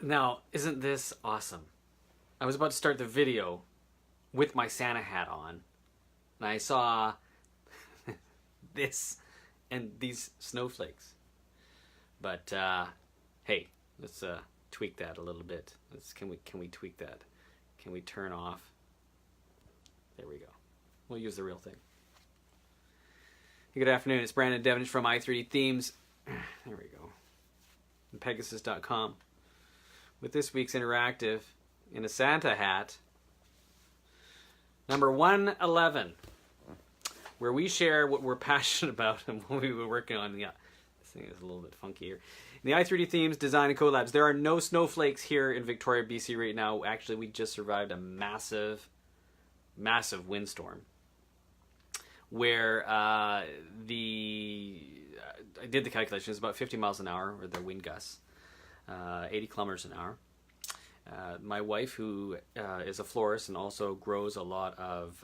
Now, isn't this awesome? I was about to start the video with my Santa hat on, and I saw this and these snowflakes. But hey, let's tweak that a little bit. Can we tweak that? Can we turn off? There we go. We'll use the real thing. Good afternoon. It's Brandon Devonish from i3D Themes. There we go. Pegasus.com. With this week's interactive in a Santa hat, number 111, where we share what we're passionate about and what we've been working on. Yeah, this thing is a little bit funky here. In the i3D Themes Design and Code Labs, there are no snowflakes here in Victoria, BC right now. Actually, we just survived a massive windstorm where I did the calculations, about 50 miles an hour, or the wind gusts, 80 kilometers an hour. My wife, who is a florist and also grows a lot of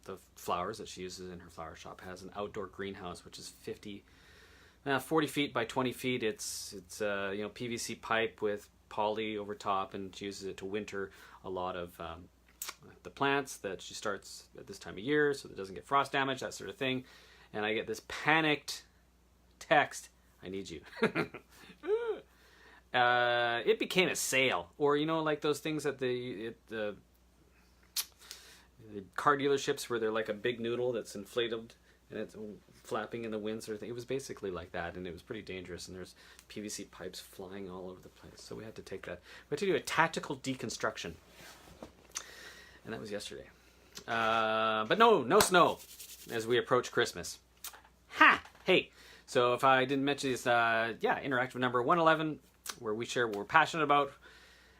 the flowers that she uses in her flower shop, has an outdoor greenhouse which is 40 feet by 20 feet. It's PVC pipe with poly over top, and she uses it to winter a lot of the plants that she starts at this time of year so that it doesn't get frost damage, that sort of thing. And I get this panicked text, "I need you." It became a sale, or like those things at the car dealerships where they're like a big noodle that's inflated and it's flapping in the wind sort of thing. It was basically like that, and it was pretty dangerous, and there's PVC pipes flying all over the place. So we had to take that. We had to do a tactical deconstruction, and that was yesterday. But no snow as we approach Christmas. Ha! Hey, so if I didn't mention this, interactive number 111, where we share what we're passionate about,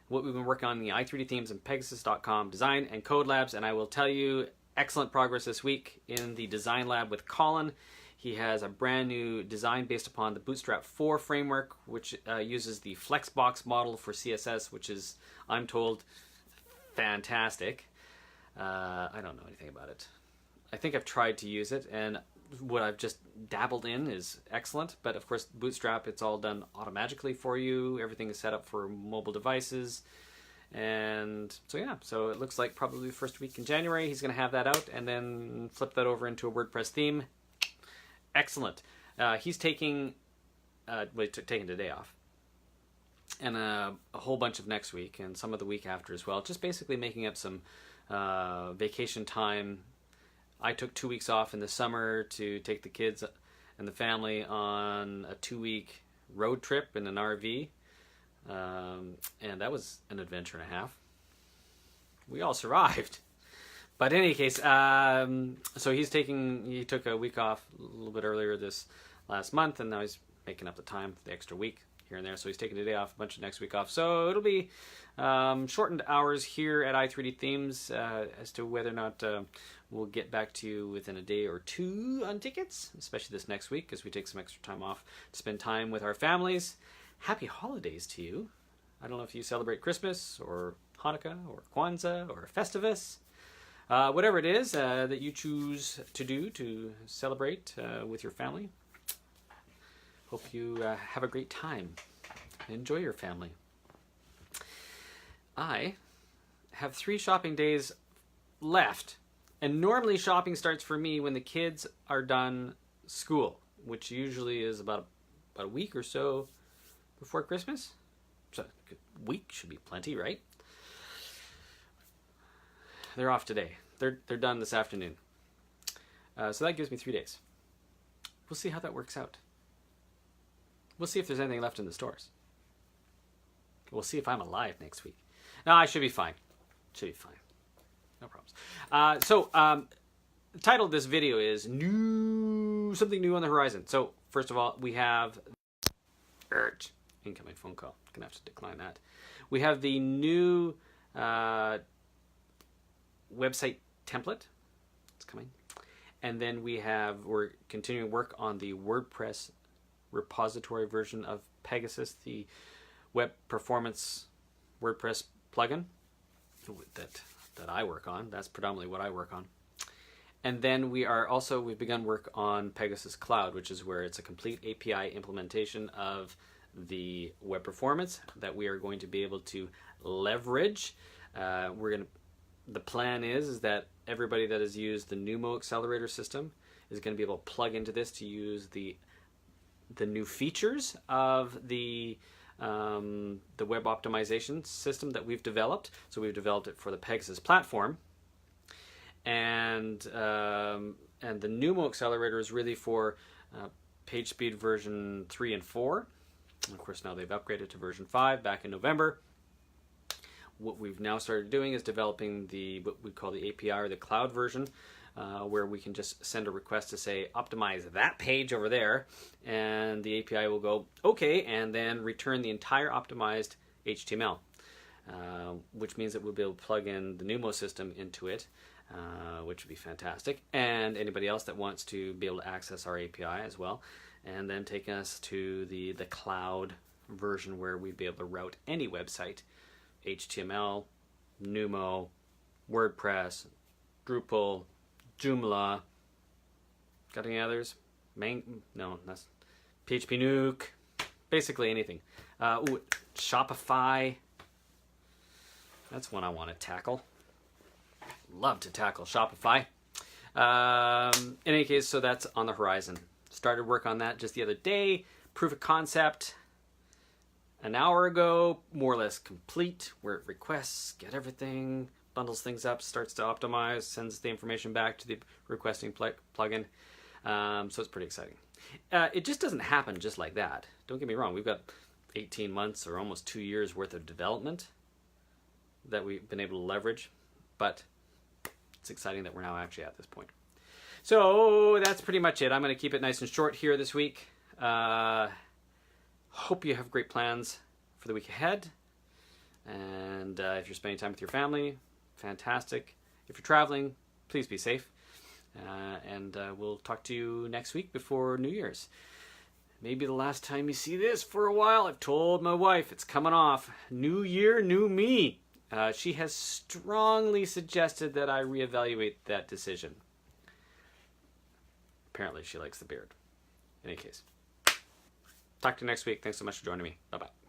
what we've been working on in the i3D Themes and Pegasus.com Design and Code Labs. And I will tell you, excellent progress this week in the Design Lab with Colin. He has a brand new design based upon the Bootstrap 4 framework, which uses the Flexbox model for CSS, which is, I'm told, fantastic. I don't know anything about it. I think I've tried to use it, and what I've just dabbled in is excellent. But of course, Bootstrap, it's all done automatically for you. Everything is set up for mobile devices. And so it looks like probably the first week in January he's going to have that out, and then flip that over into a WordPress theme. Excellent. He's taking taking the day off, and a whole bunch of next week, and some of the week after as well. Just basically making up some vacation time. I took 2 weeks off in the summer to take the kids and the family on a 2-week road trip in an RV. And that was an adventure and a half. We all survived. But in any case, so he took a week off a little bit earlier this last month, and now he's making up the time for the extra week here and there. So he's taking a day off, a bunch of next week off. So it'll be shortened hours here at i3D Themes as to whether or not we'll get back to you within a day or two on tickets, especially this next week as we take some extra time off to spend time with our families. Happy holidays to you. I don't know if you celebrate Christmas or Hanukkah or Kwanzaa or Festivus. Whatever it is that you choose to do to celebrate with your family. Hope you have a great time. Enjoy your family. I have 3 shopping days left. And normally shopping starts for me when the kids are done school, which usually is about a week or so before Christmas. So a week should be plenty, right? They're off today. They're done this afternoon. So that gives me 3 days. We'll see how that works out. We'll see if there's anything left in the stores. We'll see if I'm alive next week. No, I should be fine. Should be fine. No problems. The title of this video is Something New on the Horizon. So, first of all, we have incoming phone call. Gonna have to decline that. We have the new website template. It's coming. And then we're continuing work on the WordPress repository version of Pegasus, the web performance WordPress plugin that I work on. That's predominantly what I work on. And then we've begun work on Pegasus Cloud, which is where it's a complete API implementation of the web performance that we are going to be able to leverage. The plan is that everybody that has used the Numo accelerator system is going to be able to plug into this to use the new features of the web optimization system that we've developed. So we've developed it for the Pegasus platform, and the Numo accelerator is really for PageSpeed version 3 and 4. And of course, now they've upgraded to version 5 back in November. What we've now started doing is developing what we call the API, or the cloud version, where we can just send a request to say, optimize that page over there, and the API will go, okay, and then return the entire optimized HTML, which means that we'll be able to plug in the Numo system into it, which would be fantastic, and anybody else that wants to be able to access our API as well, and then take us to the cloud version where we'd be able to route any website, HTML, Numo, WordPress, Drupal, Joomla. Got any others? No, that's PHP Nuke. Basically anything. Shopify. That's one I want to tackle. Love to tackle Shopify. In any case, so that's on the horizon. Started work on that just the other day. Proof of concept an hour ago, more or less complete, where it requests, get everything, bundles things up, starts to optimize, sends the information back to the requesting plugin. So it's pretty exciting. It just doesn't happen just like that. Don't get me wrong. We've got 18 months or almost 2 years worth of development that we've been able to leverage, but it's exciting that we're now actually at this point. So that's pretty much it. I'm going to keep it nice and short here this week. Hope you have great plans for the week ahead. And if you're spending time with your family, fantastic. If you're traveling, please be safe. And we'll talk to you next week before New Year's. Maybe the last time you see this for a while. I've told my wife it's coming off. New year, new me. She has strongly suggested that I reevaluate that decision. Apparently she likes the beard. In any case, talk to you next week. Thanks so much for joining me. Bye-bye.